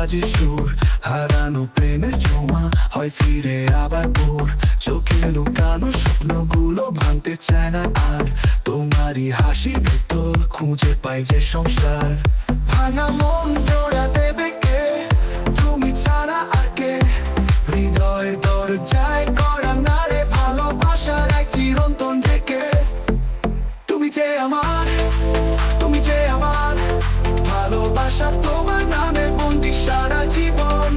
বাজে সুর, হারানো প্রেমের ছোঁয়া হয় ফিরে আবার ভোর। চোখে লুকানো স্বপ্নগুলো ভাঙতে চায় না আর, তোমারই হাসির ভেতর খুঁজে পাই যে সংসার। ভাঙা মন জোড়া দেবে কে, তুমি ছাড়া আর কে? হৃদয়ের দরজায় করা নারে ভালোবাসার এক চিরন্তন থেকে। তুমি যে আমার, তুমি যে আমার ভালোবাসা, তোমার নামে বন্দি সারা জীবন।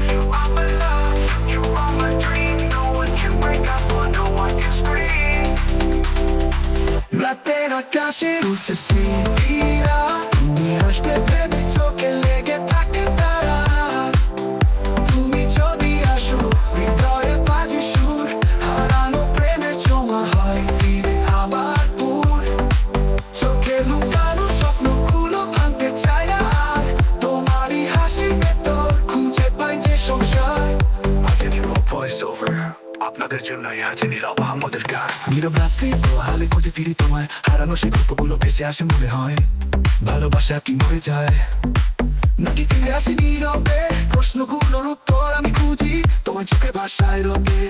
রাতের আকাশে উঠছে স্মৃতিরা, তুমি আসবে ভেবে চোখে লেগে থাকে তারা। তুমি যদি আসো হৃদয়ে বাজে সুর, হারানো প্রেমের ছোঁয়া হয় ফিরে আবার ভোর। চোখে লুকানো স্বপ্নগুলো ভাঙতে চায় না আর, তোমারই হাসির ভেতর খুঁজে পাই যে সংসার। ভয়েস ওভার, আপনাদের জন্যই আছে নীরব আমাদের গান। নীরব রাত্রি হালে খুঁজে ফিরি তোমায়, হারানো সেই গল্পগুলো ভেসে আসে মনে হয়। ভালোবাসা কি মরে যায় নাকি ফিরে আসে নীরবে? প্রশ্নগুলোর উত্তর আমি খুঁজি তোমার চোখে ভাষায় রবে।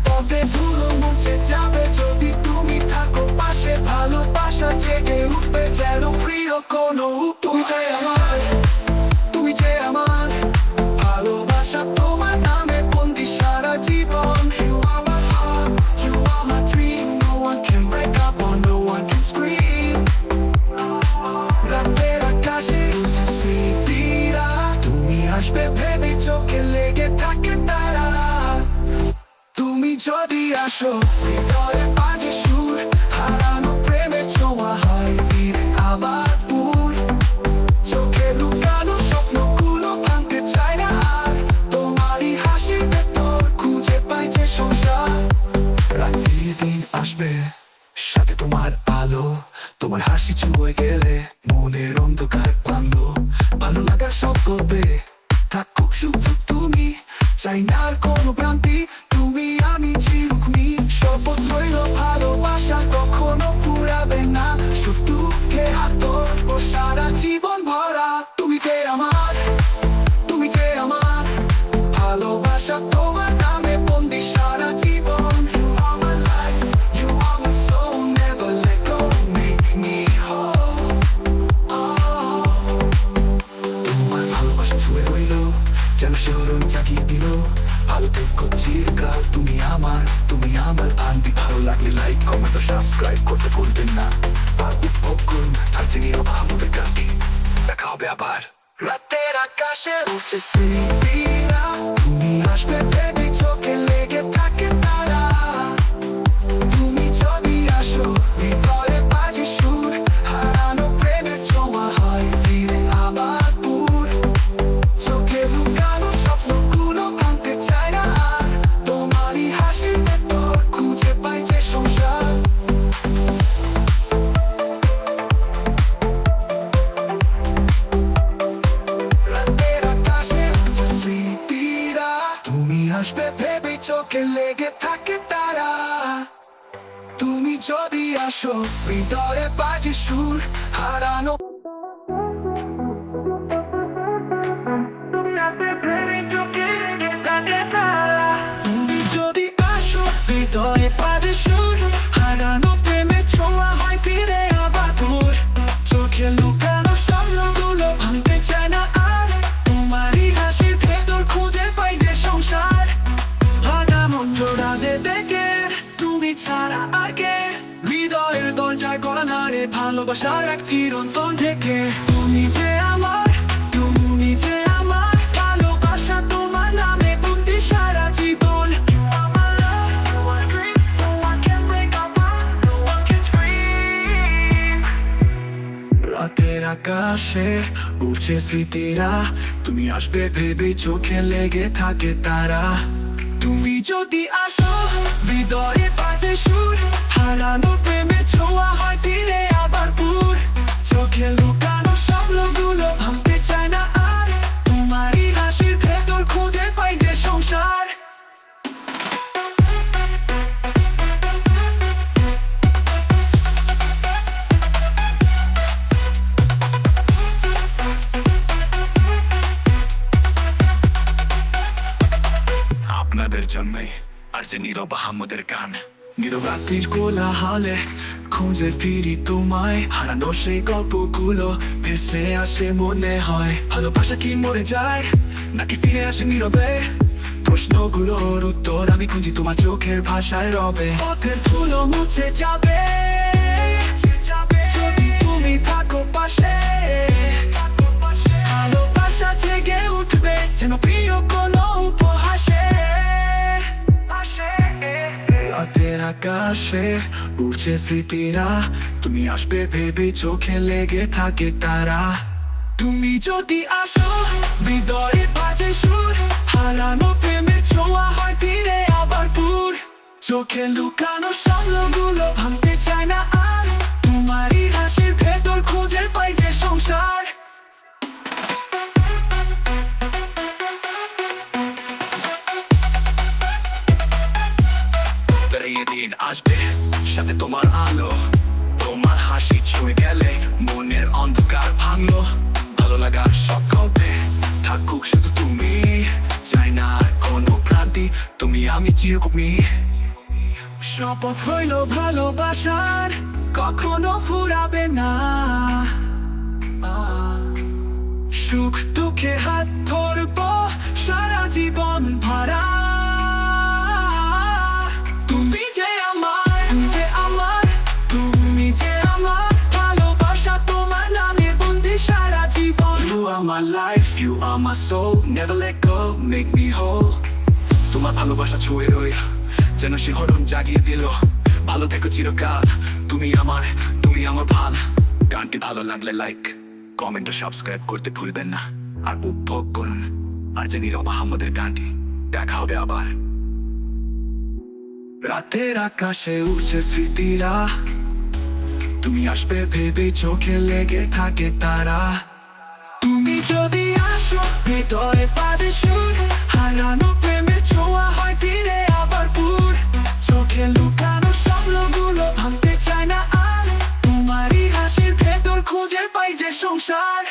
পথে ধুলো মুছে যাবে যদি তুমি থাকো পাশে, ভালোবাসা জেগে উঠবে যেন প্রিয় কোনো। তুমি যে আমার, তুমি যে আমার ভালোবাসা, তোমার নামে বন্দি সারা জীবন। You are my heart, you are my dream. No one can break up or no one can scream. রাতের আকাশে উঠছে স্মৃতিরা, তুমি আসবে ভেবে চোখে লেগে থাকে তারা। তুমি যদি আসো হৃদয়ে বাজে সুর, হারানো প্রেমের ছোঁয়া হয় ফিরে আবার ভোর। চোখে লুকানো স্বপ্নগুলো ভাঙতে চায় না আর, তোমারই হাসির ভেতর খুঁজে পাই যে সংসার। রাত্রির দিন আসবে সাথে তোমার আলো, তোমার হাসি ছুঁয়ে গেলে মনের অন্ধকার ভাঙলো। ভালো লাগা সব গল্পে থাকুক শুধু তুমি, চাই না আর কোনো ভ্রান্তি। তুমি আমি চিরকুনি, শপথ রইল ভালোবাসা কখনো ফুরাবে না। শুধুকে হাত ও সারা জীবন ভরা। তুমি যে আমার, তুমি যে আমার ভালোবাসা, তোমার নামে বন্দি সারা জীবন। You are my life, you are my soul, never let go, make me whole. তোমার ভালোবাসা ছুঁয়ে রইল যেন শিহরণ জাগিয়ে দিল। ভালো থেকো চিরকাল তুমি আমার, তুমি আমার ভান্তি। ভালো লাগলে লাইক কমেন্ট ও সাবস্ক্রাইব করতে ভুলবেন না। আর উপভোগ করুন থাকছে নীরব আমাদের গানটি। দেখা হবে আবার। রাতের আকাশে উঠছে স্মৃতিরা, তুমি আসবে ভেবে চোখে লেগে থাকে তারা। তুমি যদি আসো হৃদয়ে বাজে সুর, হারানো প্রেমের ছোঁয়া হয় ফিরে আবার ভোর। চোখে লুকানো স্বপ্নগুলো ভাঙতে চায় না আর, তোমারই হাসির ভেতর খুঁজে পাই যে সংসার। রাতের আকাশে উঠছে স্মৃতিরা, তুমি আসবে ভেবে চোখে লেগে থাকে তারা। তুমি যদি আসো হৃদয়ে বাজে সুর, হারানো তুমি যদি আসো হৃদয়ে বাজে সুর, হারানো প্রেমের ছোঁয়া হয় ফিরে আবার ভোর। চোখে লুকানো স্বপ্নগুলো ভাঙতে চায় না আর, তোমারই হাসির ভেতর খুঁজে পাই যে সংসার। ভাঙা মন জোড়া দেবে কে, তুমি ছাড়া আর কে? হৃদয়ের দরজায় গড়া নারে ভালোবাসার এক চিরন্তন থেকে। তুমি যে আমার, তুমি যে আমার ভালোবাসা, তোমার নামে বন্দি সারা জীবন। রাতের আকাশে উঠছে স্মৃতিরা, তুমি আসবে ভেবে চোখে লেগে থাকে তারা। তুমি যদি আসো হৃদয়ে বাজে সুর, হারানো প্রেমের ছোঁয়া হয় ফিরে আবার ভোর। চোখে লুকানো স্বপ্নগুলো ভাঙতে চায় না আর, তোমারই হাসির ভেতর খুঁজে পাই যে সংসার। যে নীরব আহমদের গান। নীরব রাত্রির কোলাহলে খুঁজে ফিরি তোমায়, হারানো সেই গল্পগুলো ভেসে আসে মনে হয়। ভালোবাসা কি মরে যায় নাকি ফিরে আসে নীরবে? প্রশ্নগুলোর উত্তর আমি খুঁজি তোমার চোখের ভাষায় রবে। পথের ধুলো মুছে যাবে যদি তুমি থাকো পাশে, ভালোবাসা জেগে উঠবে যেন প্রিয় কোনো উপহাসে। রাতের আকাশে উড়ছে স্মৃতিরা, তুমি আসবে ভেবে চোখে লেগে থাকে তারা। তুমি যদি আসো হৃদয়ে বাজে সুর, হারানো প্রেমের ছোঁয়া হয় ফিরে আবার পুর। চোখে লুকানো স্বপ্নগুলো ভাঙতে চায় না আর, তোমারই হাসির ভেতর খুঁজে পাই যে সংসার। বেরিয়ে দিন আসবে সাথে তোমার আলো, তোমার হাসি ছুঁয়ে গেলে মনের অন্ধকার ভাঙলো। ভালো লাগার সব গল্পে থাকুক শুধু তুমি, চাই না কোনো ভ্রান্তি, তুমি আমি চিরকমি। শপথ হইল ভালোবাসার কখনো ফুরাবে না, সুখ দুঃখে হাত ধরবো সারা জীবন ভরা। তুমি যে আমার, তুমি যে আমার ভালোবাসা, তোমার নামে বন্দি সারা জীবন। You are my life, you are my soul, never let go, make me whole. তোমার ভালোবাসা ছুঁয়ে রই যেন শিহরণ জাগিয়ে দিল। ভালো থেকো চিরকাল, তুমি আমার ভাল। গানটি ভালো লাগলে লাইক, কমেন্ট ও সাবস্ক্রাইব করতে ভুলবেন না। আর উপভোগ করুন আর যে নীরব আহমদের গানটি। দেখা হবে আবার। রাতের আকাশে উঠছে স্মৃতিরা, তুমি আসবে ভেবে চোখে লেগে থাকে তারা। তুমি যদি আসো হৃদয়ে বাজে সুর, হারানো প্রেমের ছোঁয়া হয় ফিরে আবার পুর। চোখে লুকানো স্বপ্নগুলো ভাঙতে চায় না আর, তোমারই হাসির ভেতর খুঁজে পাই যে সংসার।